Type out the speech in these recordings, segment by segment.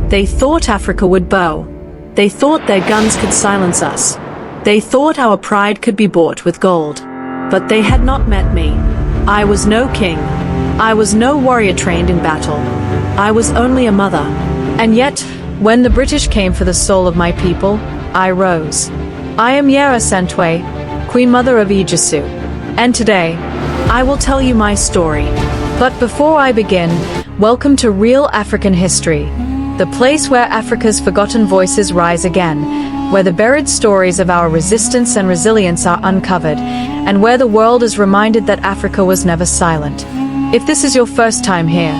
They thought Africa would bow. They thought their guns could silence us. They thought our pride could be bought with gold. But they had not met me. I was no king. I was no warrior trained in battle. I was only a mother. And yet, when the British came for the soul of my people, I rose. I am Yaa Asantewaa, Queen Mother of Ejisu. And today, I will tell you my story. But before I begin, welcome to Real African History, the place where Africa's forgotten voices rise again, where the buried stories of our resistance and resilience are uncovered, and where the world is reminded that Africa was never silent. If this is your first time here,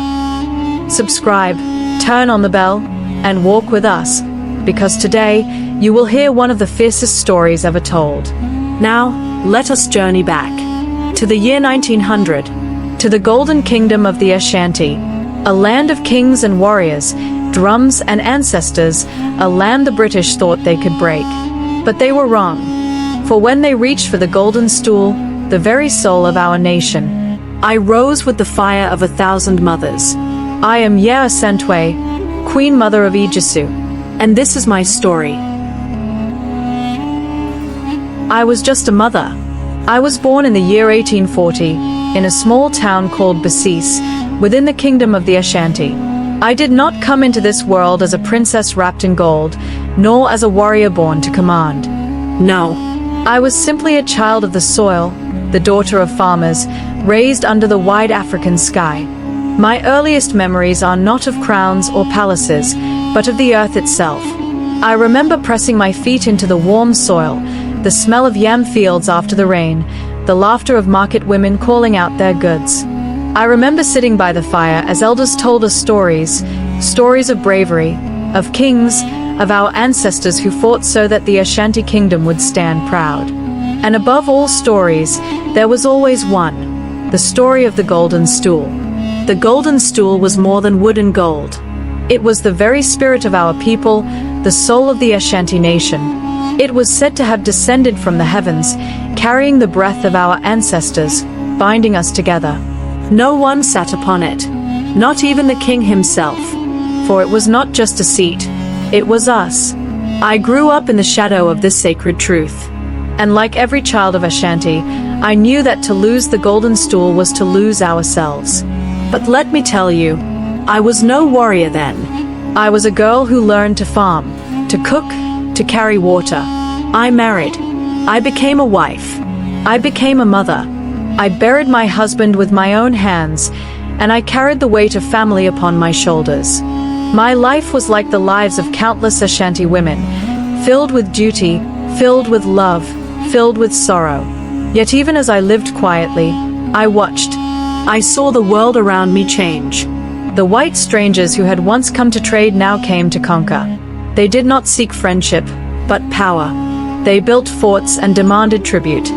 subscribe, turn on the bell, and walk with us, because today you will hear one of the fiercest stories ever told. Now, let us journey back to the year 1900, to the Golden Kingdom of the Ashanti, a land of kings and warriors, drums and ancestors, a land the British thought they could break. But they were wrong. For when they reached for the Golden Stool, the very soul of our nation, I rose with the fire of 1,000 mothers. I am Yaa Asantewaa, Queen Mother of Ejisu, and this is my story. I was just a mother. I was born in the year 1840, in a small town called Ejisu, within the kingdom of the Ashanti. I did not come into this world as a princess wrapped in gold, nor as a warrior born to command. No, I was simply a child of the soil, the daughter of farmers, raised under the wide African sky. My earliest memories are not of crowns or palaces, but of the earth itself. I remember pressing my feet into the warm soil, the smell of yam fields after the rain, the laughter of market women calling out their goods. I remember sitting by the fire as elders told us stories of bravery, of kings, of our ancestors who fought so that the Ashanti Kingdom would stand proud. And above all stories, there was always one, the story of the Golden Stool. The Golden Stool was more than wood and gold. It was the very spirit of our people, the soul of the Ashanti nation. It was said to have descended from the heavens, carrying the breath of our ancestors, binding us together. No one sat upon it, not even the king himself, for it was not just a seat, it was us. I grew up in the shadow of this sacred truth. And like every child of Ashanti, I knew that to lose the Golden Stool was to lose ourselves. But let me tell you, I was no warrior then. I was a girl who learned to farm, to cook, to carry water. I married. I became a wife. I became a mother. I buried my husband with my own hands, and I carried the weight of family upon my shoulders. My life was like the lives of countless Ashanti women, filled with duty, filled with love, filled with sorrow. Yet even as I lived quietly, I watched. I saw the world around me change. The white strangers who had once come to trade now came to conquer. They did not seek friendship, but power. They built forts and demanded tribute.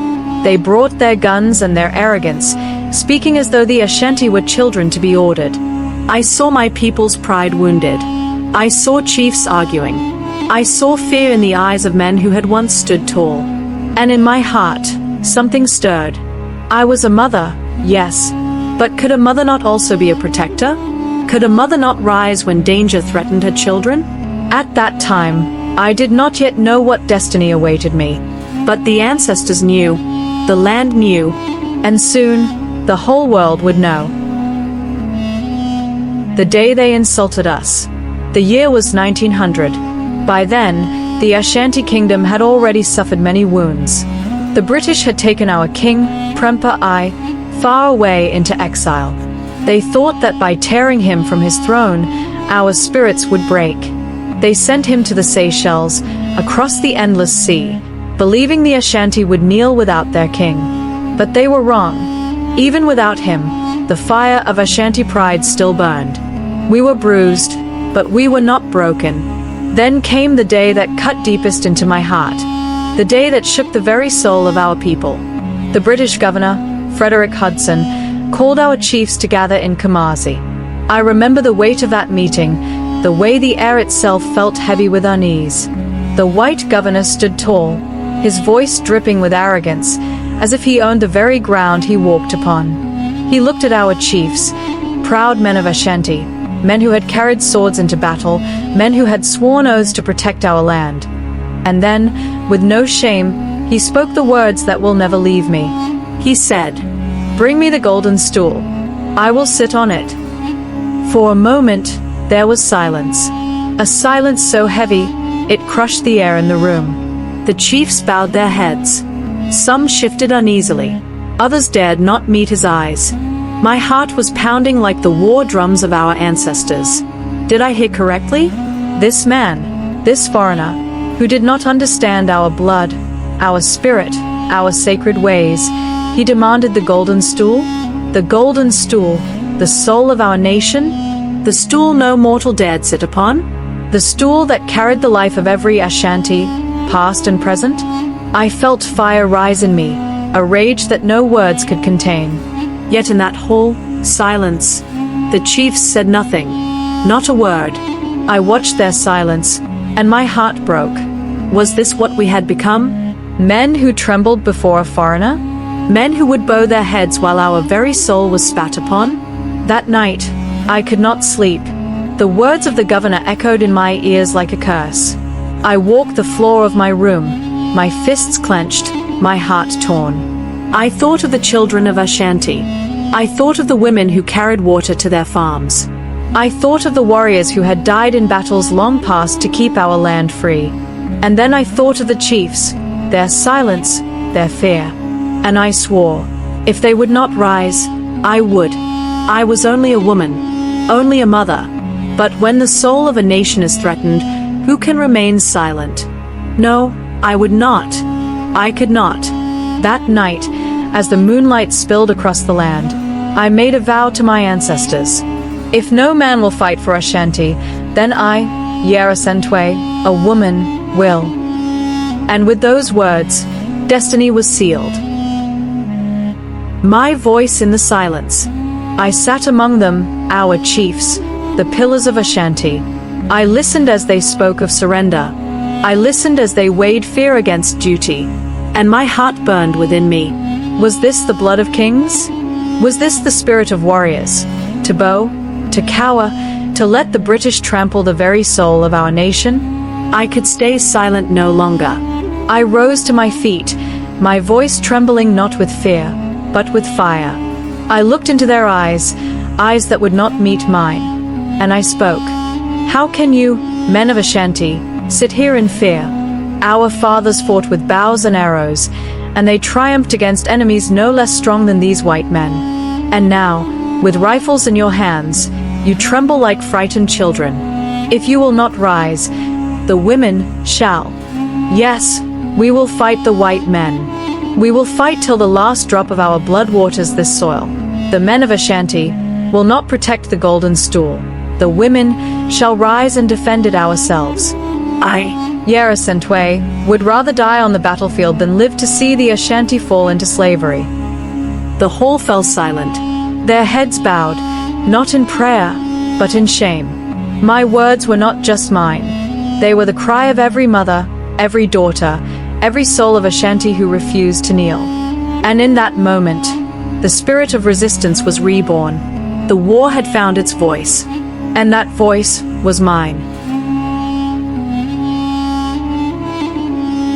They brought their guns and their arrogance, speaking as though the Ashanti were children to be ordered. I saw my people's pride wounded. I saw chiefs arguing. I saw fear in the eyes of men who had once stood tall. And in my heart, something stirred. I was a mother, yes, but could a mother not also be a protector? Could a mother not rise when danger threatened her children? At that time, I did not yet know what destiny awaited me. But the ancestors knew, the land knew, and soon, the whole world would know. The day they insulted us. The year was 1900. By then, the Ashanti Kingdom had already suffered many wounds. The British had taken our king, Prempa I, far away into exile. They thought that by tearing him from his throne, our spirits would break. They sent him to the Seychelles, across the endless sea, believing the Ashanti would kneel without their king. But they were wrong. Even without him, the fire of Ashanti pride still burned. We were bruised, but we were not broken. Then came the day that cut deepest into my heart, the day that shook the very soul of our people. The British governor, Frederick Hudson, called our chiefs to gather in Kumasi. I remember the weight of that meeting, the way the air itself felt heavy with unease. The white governor stood tall, his voice dripping with arrogance, as if he owned the very ground he walked upon. He looked at our chiefs, proud men of Ashanti, men who had carried swords into battle, men who had sworn oaths to protect our land. And then, with no shame, he spoke the words that will never leave me. He said, "Bring me the golden stool. I will sit on it." For a moment, there was silence. A silence so heavy, it crushed the air in the room. The chiefs bowed their heads. Some shifted uneasily. Others dared not meet his eyes. My heart was pounding like the war drums of our ancestors. Did I hear correctly? This man, this foreigner, who did not understand our blood, our spirit, our sacred ways, he demanded the golden stool? The golden stool, the soul of our nation? The stool no mortal dared sit upon? The stool that carried the life of every Ashanti, past and present? I felt fire rise in me, a rage that no words could contain. Yet in that whole silence, the chiefs said nothing, not a word. I watched their silence, and my heart broke. Was this what we had become? Men who trembled before a foreigner? Men who would bow their heads while our very soul was spat upon? That night, I could not sleep. The words of the governor echoed in my ears like a curse. I walked the floor of my room, my fists clenched, my heart torn. I thought of the children of Ashanti. I thought of the women who carried water to their farms. I thought of the warriors who had died in battles long past to keep our land free. And then I thought of the chiefs, their silence, their fear. And I swore, if they would not rise, I would. I was only a woman, only a mother. But when the soul of a nation is threatened, who can remain silent? No, I would not. I could not. That night, as the moonlight spilled across the land, I made a vow to my ancestors. If no man will fight for Ashanti, then I, Yaa Asantewaa, a woman, will. And with those words, destiny was sealed. My voice in the silence. I sat among them, our chiefs, the pillars of Ashanti. I listened as they spoke of surrender. I listened as they weighed fear against duty. And my heart burned within me. Was this the blood of kings? Was this the spirit of warriors? To bow, to cower, to let the British trample the very soul of our nation? I could stay silent no longer. I rose to my feet, my voice trembling not with fear, but with fire. I looked into their eyes, eyes that would not meet mine, and I spoke. How can you, men of Ashanti, sit here in fear? Our fathers fought with bows and arrows, and they triumphed against enemies no less strong than these white men. And now, with rifles in your hands, you tremble like frightened children. If you will not rise, the women shall. Yes, we will fight the white men. We will fight till the last drop of our blood waters this soil. The men of Ashanti will not protect the golden stool. The women shall rise and defend it ourselves. I, Yaa Asantewaa, would rather die on the battlefield than live to see the Ashanti fall into slavery. The whole fell silent, their heads bowed, not in prayer, but in shame. My words were not just mine. They were the cry of every mother, every daughter, every soul of Ashanti who refused to kneel. And in that moment, the spirit of resistance was reborn. The war had found its voice, and that voice was mine.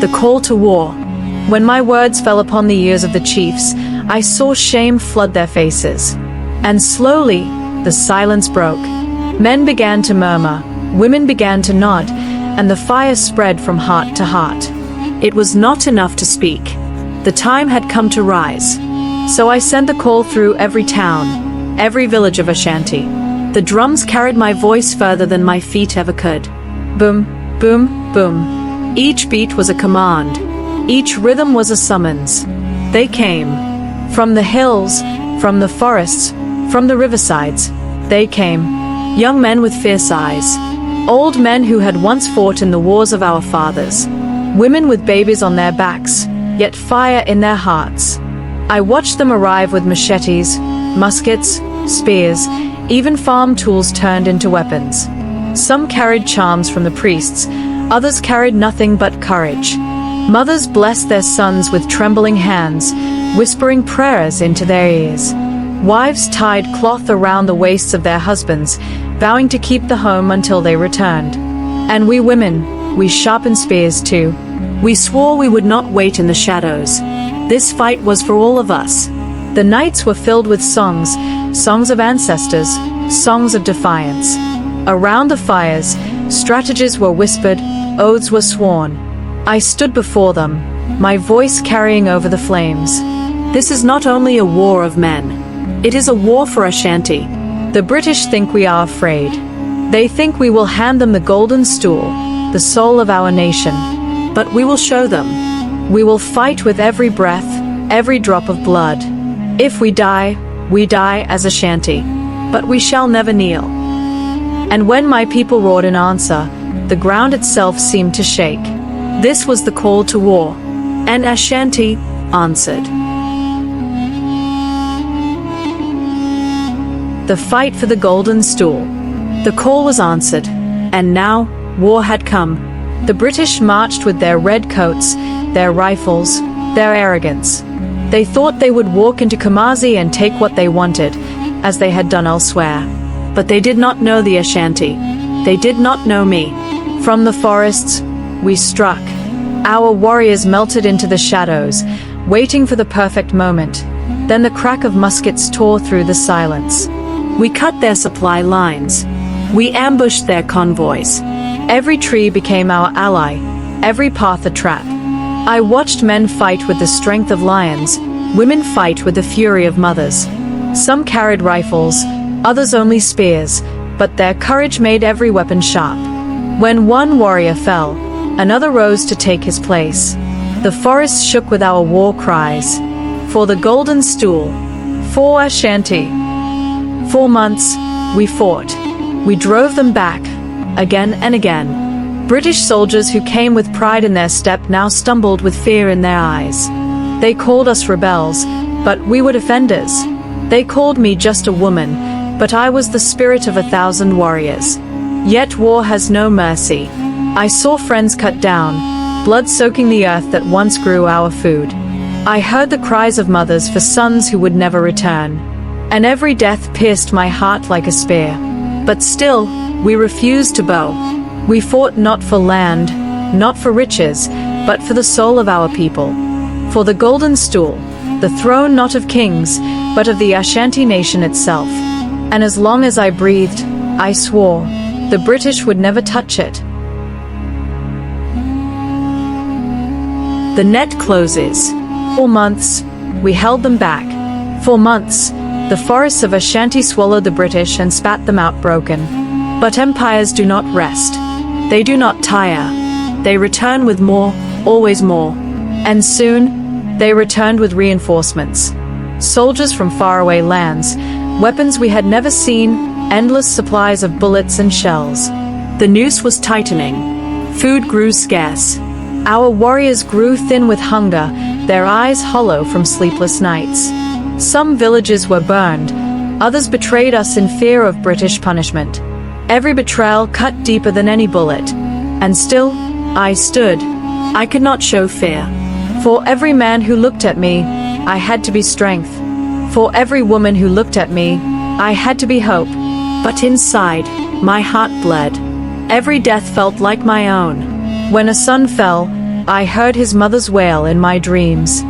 The call to war. When my words fell upon the ears of the chiefs, I saw shame flood their faces. And slowly, the silence broke. Men began to murmur, women began to nod, and the fire spread from heart to heart. It was not enough to speak. The time had come to rise. So I sent the call through every town, every village of Ashanti. The drums carried my voice further than my feet ever could. Boom, boom, boom. Each beat was a command. Each rhythm was a summons. They came. From the hills, from the forests, from the riversides. They came. Young men with fierce eyes. Old men who had once fought in the wars of our fathers. Women with babies on their backs, yet fire in their hearts. I watched them arrive with machetes, muskets, spears, even farm tools turned into weapons. Some carried charms from the priests, others carried nothing but courage. Mothers blessed their sons with trembling hands, whispering prayers into their ears. Wives tied cloth around the waists of their husbands, vowing to keep the home until they returned. And we women, we sharpened spears too. We swore we would not wait in the shadows. This fight was for all of us. The nights were filled with songs, songs of ancestors, songs of defiance. Around the fires, strategies were whispered, oaths were sworn. I stood before them, my voice carrying over the flames. This is not only a war of men. It is a war for Ashanti. The British think we are afraid. They think we will hand them the Golden Stool, the soul of our nation. But we will show them. We will fight with every breath, every drop of blood. If we die as Ashanti. But we shall never kneel. And when my people roared in answer, the ground itself seemed to shake. This was the call to war. And Ashanti answered. The fight for the Golden Stool. The call was answered, and now war had come. The British marched with their red coats, their rifles, their arrogance. They thought they would walk into Kumasi and take what they wanted, as they had done elsewhere. But they did not know the Ashanti. They did not know me. From the forests, we struck. Our warriors melted into the shadows, waiting for the perfect moment. Then the crack of muskets tore through the silence. We cut their supply lines. We ambushed their convoys. Every tree became our ally, every path a trap. I watched men fight with the strength of lions, women fight with the fury of mothers. Some carried rifles, others only spears, but their courage made every weapon sharp. When one warrior fell, another rose to take his place. The forest shook with our war cries. For the Golden Stool. For Ashanti. For months, we fought. We drove them back, again and again. British soldiers who came with pride in their step now stumbled with fear in their eyes. They called us rebels, but we were defenders. They called me just a woman, but I was the spirit of 1,000 warriors. Yet war has no mercy. I saw friends cut down, blood soaking the earth that once grew our food. I heard the cries of mothers for sons who would never return. And every death pierced my heart like a spear. But still, we refused to bow. We fought not for land, not for riches, but for the soul of our people. For the Golden Stool, the throne not of kings, but of the Ashanti nation itself. And as long as I breathed, I swore, the British would never touch it. The net closes. For months, we held them back. For months, the forests of Ashanti swallowed the British and spat them out broken. But empires do not rest. They do not tire. They return with more, always more. And soon, they returned with reinforcements. Soldiers from faraway lands, weapons we had never seen, endless supplies of bullets and shells. The noose was tightening. Food grew scarce. Our warriors grew thin with hunger, their eyes hollow from sleepless nights. Some villages were burned, others betrayed us in fear of British punishment. Every betrayal cut deeper than any bullet. And still, I stood. I could not show fear. For every man who looked at me, I had to be strength. For every woman who looked at me, I had to be hope. But inside, my heart bled. Every death felt like my own. When a son fell, I heard his mother's wail in my dreams.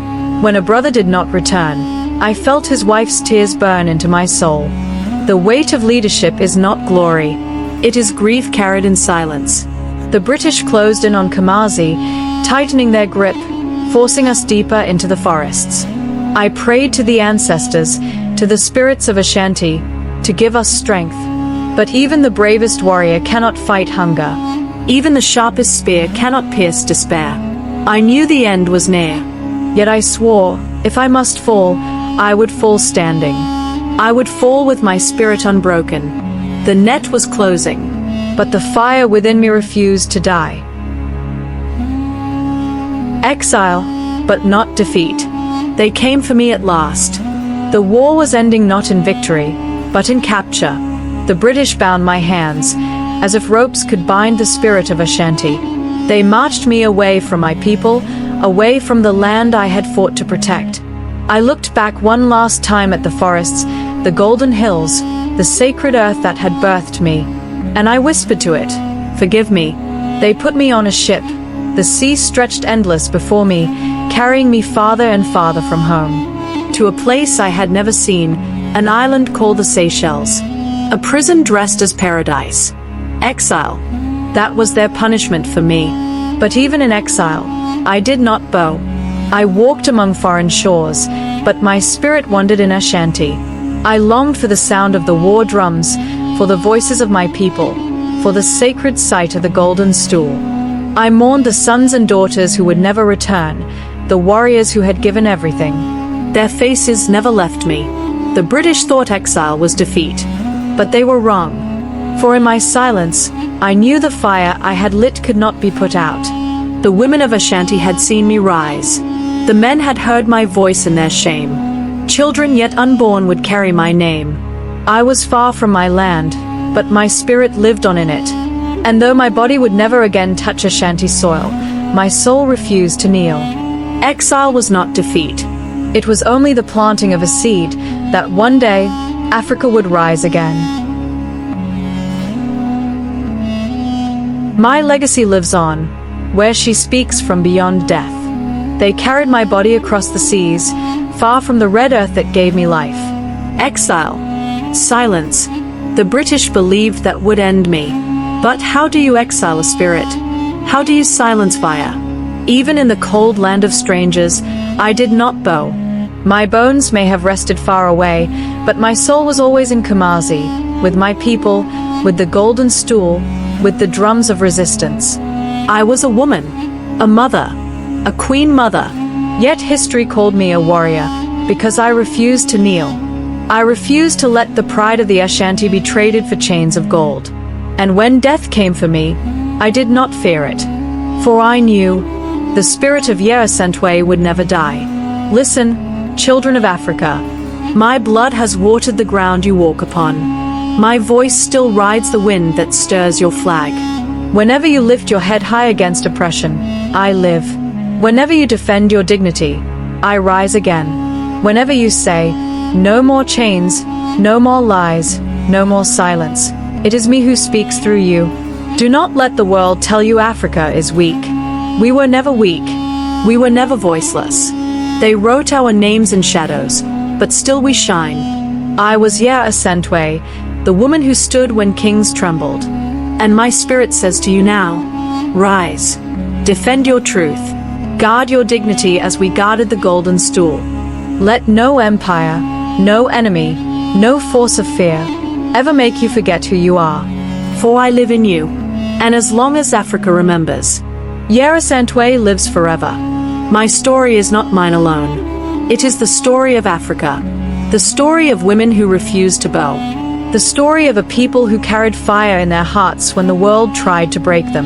When a brother did not return, I felt his wife's tears burn into my soul. The weight of leadership is not glory. It is grief carried in silence. The British closed in on Kumasi, tightening their grip, forcing us deeper into the forests. I prayed to the ancestors, to the spirits of Ashanti, to give us strength. But even the bravest warrior cannot fight hunger. Even the sharpest spear cannot pierce despair. I knew the end was near. Yet I swore, if I must fall, I would fall standing. I would fall with my spirit unbroken. The net was closing, but the fire within me refused to die. Exile, but not defeat. They came for me at last. The war was ending not in victory, but in capture. The British bound my hands, as if ropes could bind the spirit of Ashanti. They marched me away from my people, away from the land I had fought to protect. I looked back one last time at the forests, the golden hills, the sacred earth that had birthed me. And I whispered to it, "Forgive me." They put me on a ship. The sea stretched endless before me, carrying me farther and farther from home, to a place I had never seen, an island called the Seychelles. A prison dressed as paradise. Exile. That was their punishment for me. But even in exile, I did not bow. I walked among foreign shores, but my spirit wandered in Ashanti. I longed for the sound of the war drums, for the voices of my people, for the sacred sight of the Golden Stool. I mourned the sons and daughters who would never return, the warriors who had given everything. Their faces never left me. The British thought exile was defeat, but they were wrong. For in my silence, I knew the fire I had lit could not be put out. The women of Ashanti had seen me rise. The men had heard my voice in their shame. Children yet unborn would carry my name. I was far from my land, but my spirit lived on in it. And though my body would never again touch Ashanti soil, my soul refused to kneel. Exile was not defeat. It was only the planting of a seed that one day Africa would rise again. My legacy lives on, where she speaks from beyond death. They carried my body across the seas, far from the red earth that gave me life. Exile. Silence. The British believed that would end me. But how do you exile a spirit? How do you silence fire? Even in the cold land of strangers, I did not bow. My bones may have rested far away, but my soul was always in Kumasi, with my people, with the Golden Stool, with the drums of resistance. I was a woman, a mother, a Queen Mother, yet history called me a warrior, because I refused to kneel. I refused to let the pride of the Ashanti be traded for chains of gold. And when death came for me, I did not fear it. For I knew the spirit of Yaa Asantewaa would never die. Listen, children of Africa, my blood has watered the ground you walk upon. My voice still rides the wind that stirs your flag. Whenever you lift your head high against oppression, I live. Whenever you defend your dignity, I rise again. Whenever you say, no more chains, no more lies, no more silence, it is me who speaks through you. Do not let the world tell you Africa is weak. We were never weak. We were never voiceless. They wrote our names in shadows, but still we shine. I was Yaa Asantewaa, the woman who stood when kings trembled. And my spirit says to you now, rise. Defend your truth. Guard your dignity as we guarded the Golden Stool. Let no empire, no enemy, no force of fear ever make you forget who you are. For I live in you. And as long as Africa remembers, Yaa Asantewaa lives forever. My story is not mine alone. It is the story of Africa. The story of women who refused to bow. The story of a people who carried fire in their hearts when the world tried to break them.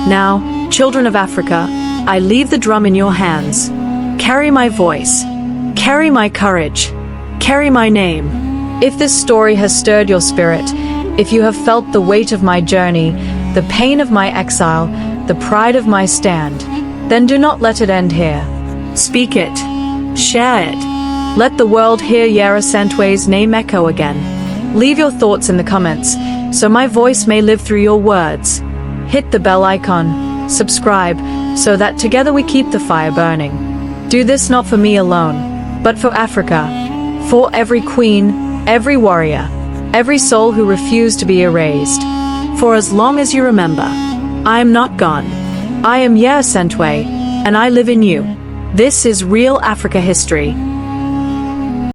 Now, children of Africa, I leave the drum in your hands. Carry my voice. Carry my courage. Carry my name. If this story has stirred your spirit, if you have felt the weight of my journey, the pain of my exile, the pride of my stand, then do not let it end here. Speak it. Share it. Let the world hear Yaa Asantewaa's name echo again. Leave your thoughts in the comments, so my voice may live through your words. Hit the bell icon, subscribe, so that together we keep the fire burning. Do this not for me alone, but for Africa, for every queen, every warrior, every soul who refused to be erased. For as long as you remember, I am not gone. I am Yaa Asantewaa, and I live in you. This is real Africa history.